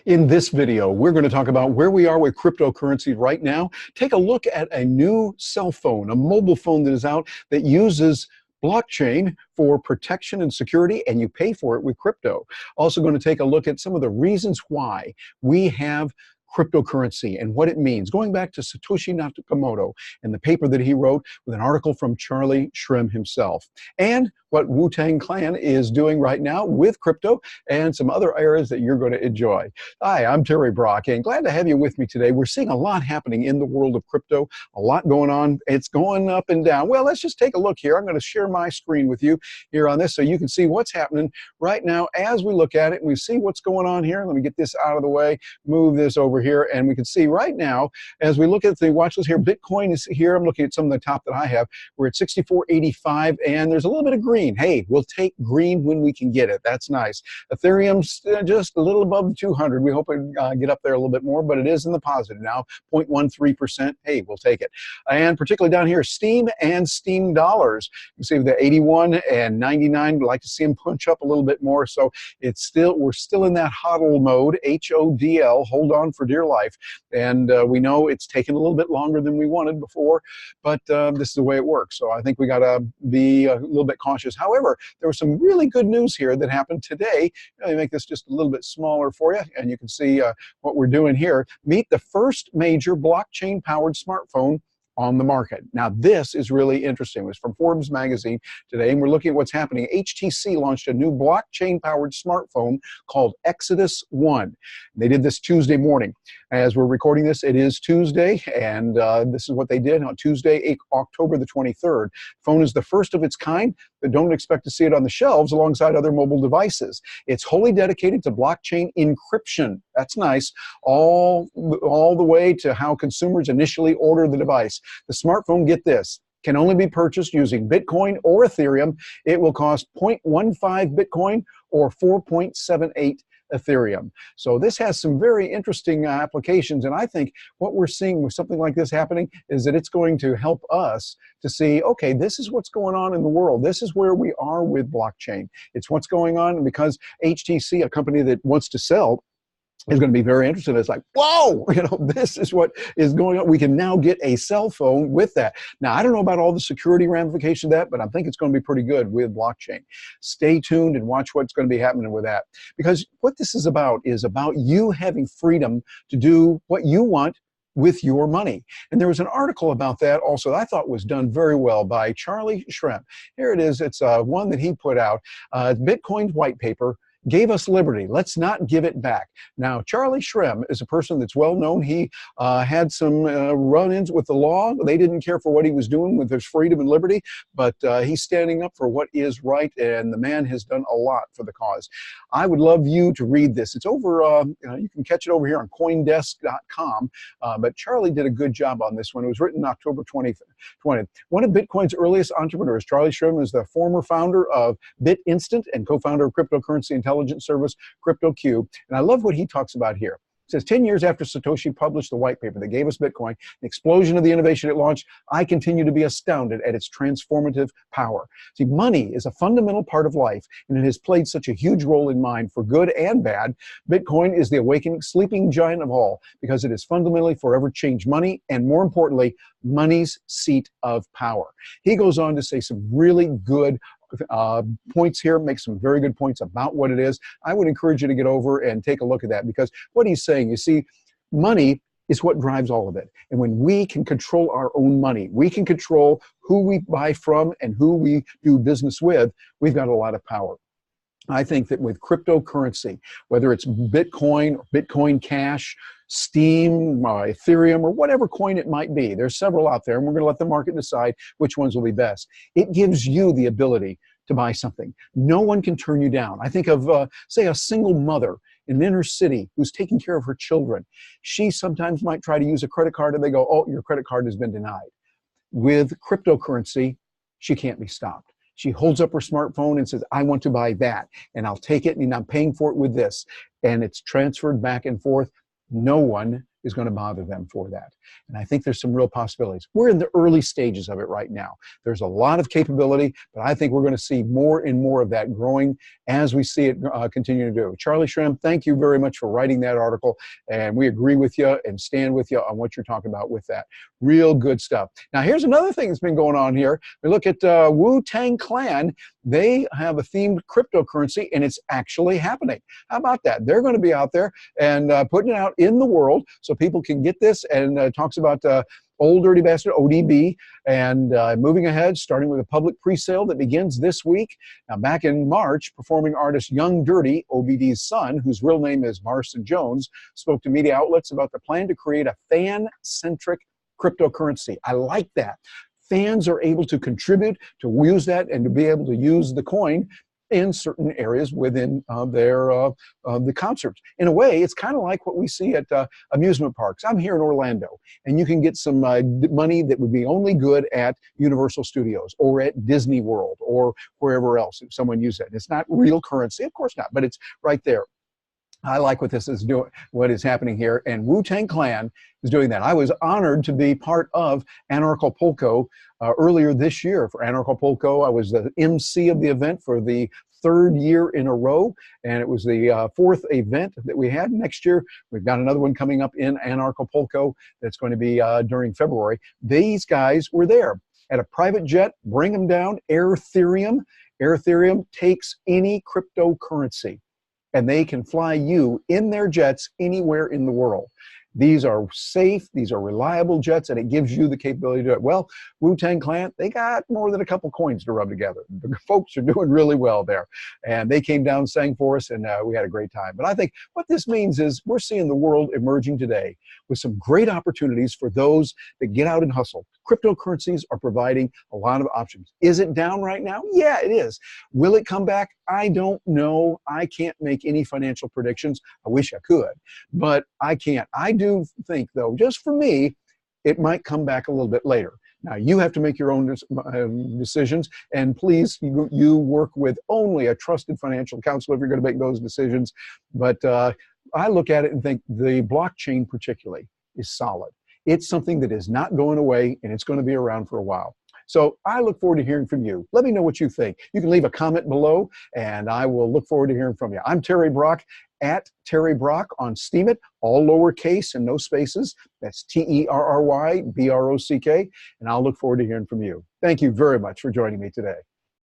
In this video, we're going to talk about where we are with cryptocurrency right now. Take a look at a new cell phone, a mobile phone that is out that uses blockchain for protection and security, and you pay for it with crypto. Also going to take a look at some of the reasons why we have cryptocurrency and what it means, going back to Satoshi Nakamoto and the paper that he wrote with an article from Charlie Shrem himself, and what Wu Tang Clan is doing right now with crypto and some other areas that you're going to enjoy. Hi, I'm Terry Brock, and glad to have you with me today. We're seeing a lot happening in the world of crypto, a lot going on. It's going up and down. Well, let's just take a look here. I'm going to share my screen with you here on this so you can see what's happening right now as we look at it and we see what's going on here. Let me get this out of the way, move this over here, and we can see right now as we look at the watch list here, Bitcoin is here. I'm looking at some of the top that I have. We're at 64.85, and there's a little bit of green. Hey, we'll take green when we can get it. That's nice. Ethereum's just a little above 200. We hope it get up there a little bit more, but it is in the positive now, 0.13%. Hey, we'll take it. And particularly down here, Steam and Steam dollars. You can see the 81 and 99. We'd like to see them punch up a little bit more. So we're still in that hodl mode, HODL, hold on for dear life. And we know it's taken a little bit longer than we wanted before, but this is the way it works. So I think we got to be a little bit cautious. However, there was some really good news here that happened today. Let me make this just a little bit smaller for you, and you can see what we're doing here. Meet the first major blockchain-powered smartphone on the market. Now, this is really interesting. It was from Forbes magazine today, and we're looking at what's happening. HTC launched a new blockchain-powered smartphone called Exodus One. They did this Tuesday morning. As we're recording this, it is Tuesday, and this is what they did on Tuesday, October the 23rd. The phone is the first of its kind, but don't expect to see it on the shelves alongside other mobile devices. It's wholly dedicated to blockchain encryption. That's nice. All the way to how consumers initially order the device. The smartphone, get this, can only be purchased using Bitcoin or Ethereum. It will cost 0.15 Bitcoin or 4.78 Ethereum. So this has some very interesting applications, and I think what we're seeing with something like this happening is that it's going to help us to see, okay, this is what's going on in the world. This is where we are with blockchain. It's what's going on, and because HTC, a company that wants to sell, is going to be very interested. It's like, whoa, this is what is going on. We can now get a cell phone with that. Now, I don't know about all the security ramifications of that, but I think it's going to be pretty good with blockchain. Stay tuned and watch what's going to be happening with that. Because what this is about you having freedom to do what you want with your money. And there was an article about that also that I thought was done very well by Charlie Shrem. Here it is. It's one that he put out, Bitcoin's white paper, gave us liberty. Let's not give it back. Now, Charlie Shrem is a person that's well known. He had some run-ins with the law. They didn't care for what he was doing with his freedom and liberty, but he's standing up for what is right, and the man has done a lot for the cause. I would love you to read this. It's over, you can catch it over here on Coindesk.com, but Charlie did a good job on this one. It was written October 20th. One of Bitcoin's earliest entrepreneurs, Charlie Shrem, is the former founder of BitInstant and co-founder of cryptocurrency intelligence service CryptoQ. And I love what he talks about here. It says, 10 years after Satoshi published the white paper that gave us Bitcoin, the explosion of the innovation it launched, I continue to be astounded at its transformative power. See, money is a fundamental part of life, and it has played such a huge role in mine for good and bad. Bitcoin is the awakening sleeping giant of all because it has fundamentally forever changed money, and more importantly, money's seat of power. He goes on to say some really good points here, make some very good points about what it is. I would encourage you to get over and take a look at that, because what he's saying, you see, money is what drives all of it. And when we can control our own money, we can control who we buy from and who we do business with, we've got a lot of power. I think that with cryptocurrency, whether it's Bitcoin or Bitcoin Cash, Steam, Ethereum, or whatever coin it might be, there's several out there, and we're going to let the market decide which ones will be best. It gives you the ability to buy something. No one can turn you down. I think of, say, a single mother in an inner city who's taking care of her children. She sometimes might try to use a credit card, and they go, oh, your credit card has been denied. With cryptocurrency, she can't be stopped. She holds up her smartphone and says, I want to buy that, and I'll take it, and I'm paying for it with this. And it's transferred back and forth. No one is going to bother them for that. And I think there's some real possibilities. We're in the early stages of it right now. There's a lot of capability, but I think we're going to see more and more of that growing as we see it continue to do. Charlie Shrem, thank you very much for writing that article, and we agree with you and stand with you on what you're talking about with that. Real good stuff. Now, here's another thing that's been going on here. We look at Wu Tang Clan. They have a themed cryptocurrency, and it's actually happening. How about that? They're going to be out there and putting it out in the world so people can get this, and talks about Old Dirty Bastard, ODB, and moving ahead, starting with a public pre-sale that begins this week. Now, back in March, performing artist Young Dirty, OBD's son, whose real name is Marson Jones, spoke to media outlets about the plan to create a fan-centric cryptocurrency. I like that. Fans are able to contribute, to use that, and to be able to use the coin in certain areas within the concerts. In a way, it's kind of like what we see at amusement parks. I'm here in Orlando, and you can get some money that would be only good at Universal Studios or at Disney World or wherever else if someone uses it. It's not real currency, of course not, but it's right there. I like what this is doing, what is happening here, and Wu Tang Clan is doing that. I was honored to be part of Anarchapulco earlier this year. For Anarchapulco, I was the MC of the event for the 3rd year in a row, and it was the 4th event that we had. Next year, we've got another one coming up in Anarchapulco that's going to be during February. These guys were there at a private jet, bring them down, Ethereum. Ethereum takes any cryptocurrency, and they can fly you in their jets anywhere in the world. These are safe, these are reliable jets, and it gives you the capability to do it. Well, Wu Tang Clan, they got more than a couple coins to rub together. The folks are doing really well there. And they came down, sang for us, and we had a great time. But I think what this means is we're seeing the world emerging today with some great opportunities for those that get out and hustle. Cryptocurrencies are providing a lot of options. Is it down right now? Yeah, it is. Will it come back? I don't know. I can't make any financial predictions. I wish I could, but I can't. I do think, though, just for me, it might come back a little bit later. Now, you have to make your own decisions, and please, you work with only a trusted financial counselor if you're going to make those decisions. But I look at it and think the blockchain particularly is solid. It's something that is not going away, and it's going to be around for a while. So I look forward to hearing from you. Let me know what you think. You can leave a comment below, and I will look forward to hearing from you. I'm Terry Brock, at Terry Brock on Steemit, all lowercase and no spaces. That's TerryBrock, and I'll look forward to hearing from you. Thank you very much for joining me today.